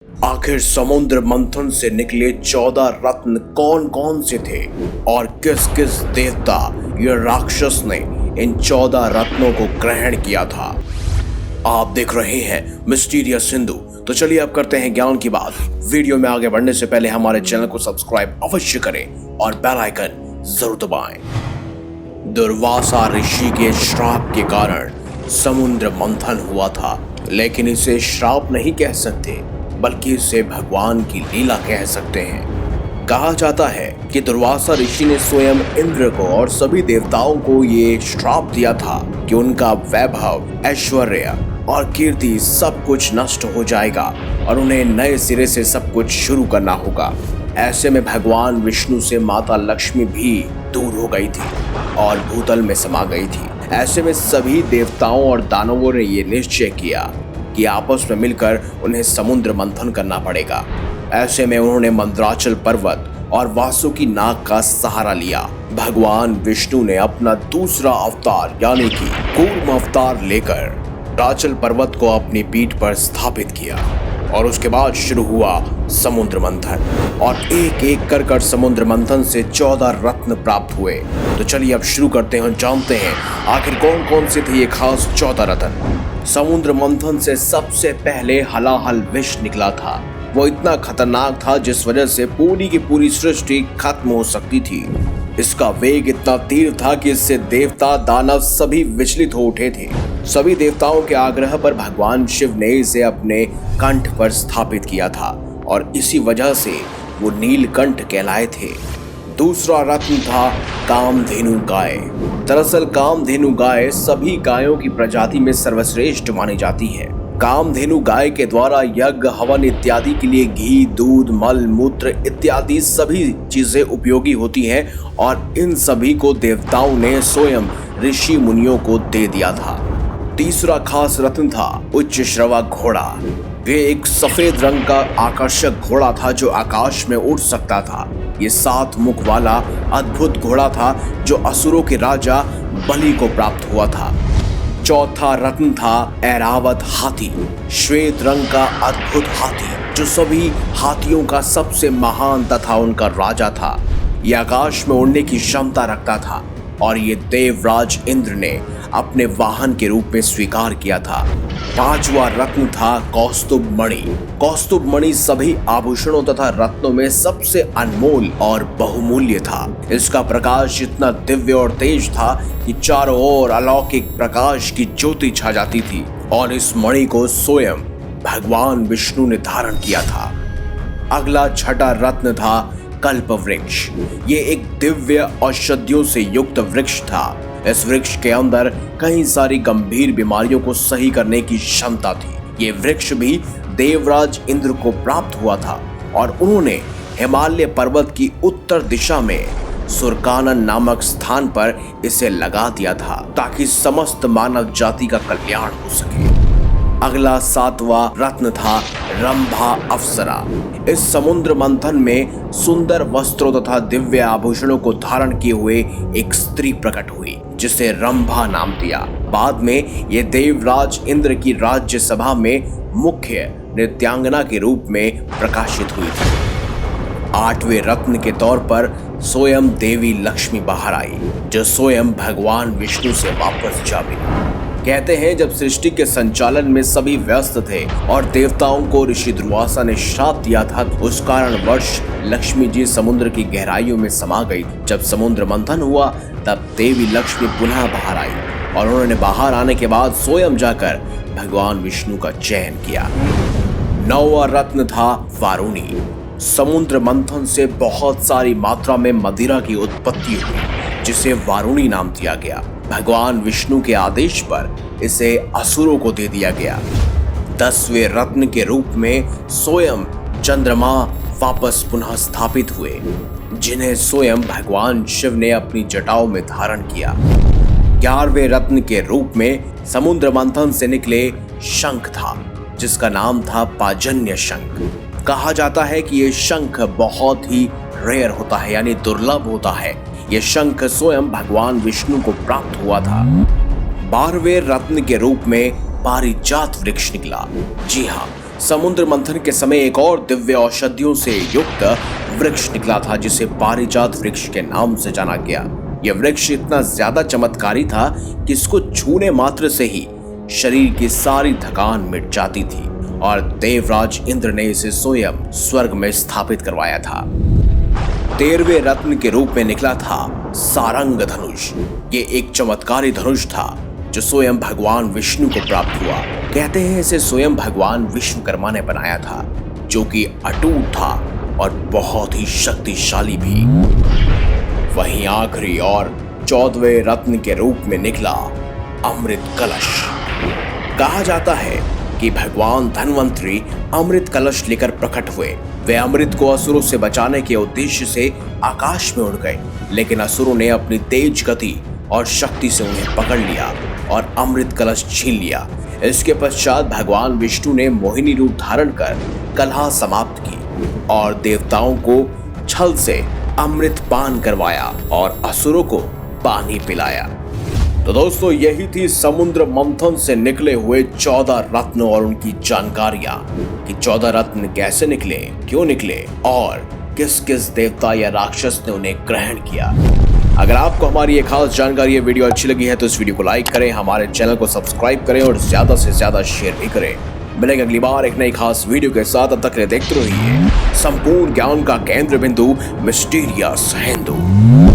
आखिर समुद्र मंथन से निकले 14 रत्न कौन कौन से थे और किस किस देवता या राक्षस ने इन 14 रत्नों को ग्रहण किया था। आप देख रहे हैं मिस्टीरियस हिंदू। तो चलिए अब करते हैं ज्ञान की बात। वीडियो में आगे बढ़ने से पहले हमारे चैनल को सब्सक्राइब अवश्य करें और बेल आइकन जरूर दबाएं। दुर्वासा ऋषि के श्राप के कारण समुद्र मंथन हुआ था, लेकिन इसे श्राप नहीं कह सकते बल्कि इसे भगवान की लीला कह सकते हैं। कहा जाता है कि दुर्वासा ऋषि ने स्वयं इंद्र को और सभी देवताओं को ये श्राप दिया था कि उनका वैभव, ऐश्वर्य और कीर्ति सब कुछ नष्ट हो जाएगा और उन्हें नए सिरे से सब कुछ शुरू करना होगा। ऐसे में भगवान विष्णु से माता लक्ष्मी भी दूर हो गई थी और भूतल में समा गई थी। ऐसे में सभी देवताओं और दानवों ने ये निश्चय किया कि आपस में मिलकर उन्हें समुद्र मंथन करना पड़ेगा। ऐसे में उन्होंने मंदराचल पर्वत और वासुकी नाग का सहारा लिया। भगवान विष्णु ने अपना दूसरा अवतार यानी कि कूर्म अवतार लेकर मंदराचल पर्वत को अपनी पीठ पर स्थापित किया और उसके बाद शुरू हुआ समुद्र मंथन और एक एक कर समुद्र मंथन से 14 रत्न प्राप्त हुए। तो चलिए अब शुरू करते हैं और जानते हैं आखिर कौन कौन से थे ये खास 14 रत्न। समुद्र मंथन से सबसे पहले हलाहल विष निकला था। वो इतना खतरनाक था जिस वजह से पूरी की पूरी सृष्टि खत्म हो सकती थी। इसका वेग इतना तीव्र था कि इससे देवता दानव सभी विचलित हो उठे थे। सभी देवताओं के आग्रह पर भगवान शिव ने इसे अपने कंठ पर स्थापित किया था और इसी वजह से वो नीलकंठ कहलाए थे। दूसरा रत्न था कामधेनु गाय। दरअसल कामधेनु गाय सभी गायों की प्रजाति में सर्वश्रेष्ठ मानी जाती है। कामधेनु गाय के द्वारा यज्ञ, हवन इत्यादि के लिए घी, दूध, मल, मूत्र इत्यादि सभी चीजें उपयोगी होती हैं और इन सभी को देवताओं ने स्वयं ऋषि मुनियों को दे दिया था। तीसरा खास रत्न था उच्च श्रवा घोड़ा। वे एक सफेद रंग का आकर्षक घोड़ा था जो आकाश में उड़ सकता था। ये 7 मुख वाला अद्भुत घोड़ा था जो असुरों के राजा बलि को प्राप्त हुआ था। चौथा रत्न था ऐरावत हाथी। श्वेत रंग का अद्भुत हाथी जो सभी हाथियों का सबसे महान तथा उनका राजा था। ये आकाश में उड़ने की क्षमता रखता था और ये देवराज इंद्र ने अपने वाहन के रूप में स्वीकार किया था। पांचवा रत्न था कौस्तुभ मणि। कौस्तुभ मणि सभी आभूषणों तथा रत्नों में सबसे अनमोल और बहुमूल्य था। इसका प्रकाश इतना दिव्य और तेज था कि चारों ओर अलौकिक प्रकाश की ज्योति छा जाती थी और इस मणि को स्वयं भगवान विष्णु ने धारण किया था। अगला छठा रत्न था कल्प वृक्ष। ये एक दिव्य औषधियों से युक्त वृक्ष था। इस वृक्ष के अंदर कई सारी गंभीर बीमारियों को सही करने की क्षमता थी। ये वृक्ष भी देवराज इंद्र को प्राप्त हुआ था और उन्होंने हिमालय पर्वत की उत्तर दिशा में सुरकानन नामक स्थान पर इसे लगा दिया था ताकि समस्त मानव जाति का कल्याण हो सके। अगला 7वां रत्न था रंभा अप्सरा। इस समुद्र मंथन में सुंदर वस्त्रों तथा दिव्य आभूषणों को धारण किए हुए एक स्त्री प्रकट हुई जिसे रंभा नाम दिया। बाद में ये देवराज इंद्र की राज्यसभा में मुख्य नृत्यांगना के रूप में प्रकाशित हुई थी। 8वें रत्न के तौर पर स्वयं देवी लक्ष्मी बाहर आई जो स्वयं भगवान विष्णु से वापस जा मिली। कहते हैं जब सृष्टि के संचालन में सभी व्यस्त थे और देवताओं को ऋषि दुर्वासा ने श्राप दिया था, उस कारणवश लक्ष्मी जी समुद्र की गहराइयों में समा गई। जब समुद्र मंथन हुआ तब देवी लक्ष्मी पुनः बाहर आई और उन्होंने बाहर आने के बाद स्वयं जाकर भगवान विष्णु का चयन किया। 9वां रत्न था वारुणी। समुद्र मंथन से बहुत सारी मात्रा में मदिरा की उत्पत्ति हुई जिसे वारुणी नाम दिया गया। भगवान विष्णु के आदेश पर इसे असुरों को दे दिया गया। 10वें रत्न के रूप में स्वयं चंद्रमा वापस पुनः स्थापित हुए जिन्हें स्वयं भगवान शिव ने अपनी जटाओं में धारण किया। 11वें रत्न के रूप में समुद्र मंथन से निकले शंख था जिसका नाम था पाजन्य शंख। कहा जाता है कि ये शंख बहुत ही रेयर होता है यानी दुर्लभ होता है। ये शंख स्वयं भगवान विष्णु को प्राप्त हुआ था। 12वें रत्न के रूप में पारिजात वृक्ष निकला। जी हाँ, समुद्र मंथन के समय एक और दिव्य औषधियों से युक्त वृक्ष निकला था जिसे पारिजात वृक्ष के नाम से जाना गया। यह वृक्ष इतना ज्यादा चमत्कारी था कि इसको छूने मात्र से ही शरीर की सारी थकान मिट जाती थी और देवराज इंद्र ने इसे स्वयं स्वर्ग में स्थापित करवाया था। 13वें रत्न के रूप में निकला था सारंग धनुष। ये एक चमत्कारी धनुष था जो स्वयं भगवान विष्णु को प्राप्त हुआ। कहते हैं इसे स्वयं भगवान विश्वकर्मा ने बनाया था, जो कि अटूट था और बहुत ही शक्तिशाली भी। वहीं आखिरी और 14वें रत्न के रूप में निकला अमृत कलश। कहा जाता है कि भगवान धन्वंतरी अमृत कलश लेकर प्रकट हुए। वे अमृत को असुरों से बचाने के उद्देश्य से आकाश में उड़ गए, लेकिन असुरों ने अपनी तेज गति और शक्ति से उन्हें पकड़ लिया और अमृत कलश छीन लिया। इसके पश्चात भगवान विष्णु ने मोहिनी रूप धारण कर कलह समाप्त की और देवताओं को छल से अमृत पान करवाया और असुरों को पानी पिलाया। तो दोस्तों, यही थी समुद्र मंथन से निकले हुए 14 रत्न और उनकी जानकारियां कि 14 रत्न कैसे निकले, क्यों निकले और किस किस देवता या राक्षस ने उन्हें ग्रहण किया। अगर आपको हमारी ये खास जानकारी, ये वीडियो अच्छी लगी है तो इस वीडियो को लाइक करें, हमारे चैनल को सब्सक्राइब करें और ज्यादा से ज्यादा शेयर भी करें। मिलेंगे अगली बार एक नई खास वीडियो के साथ। तब तक के लिए देखते रहिए संपूर्ण ज्ञान का केंद्र बिंदु मिस्टीरियस हिंदू।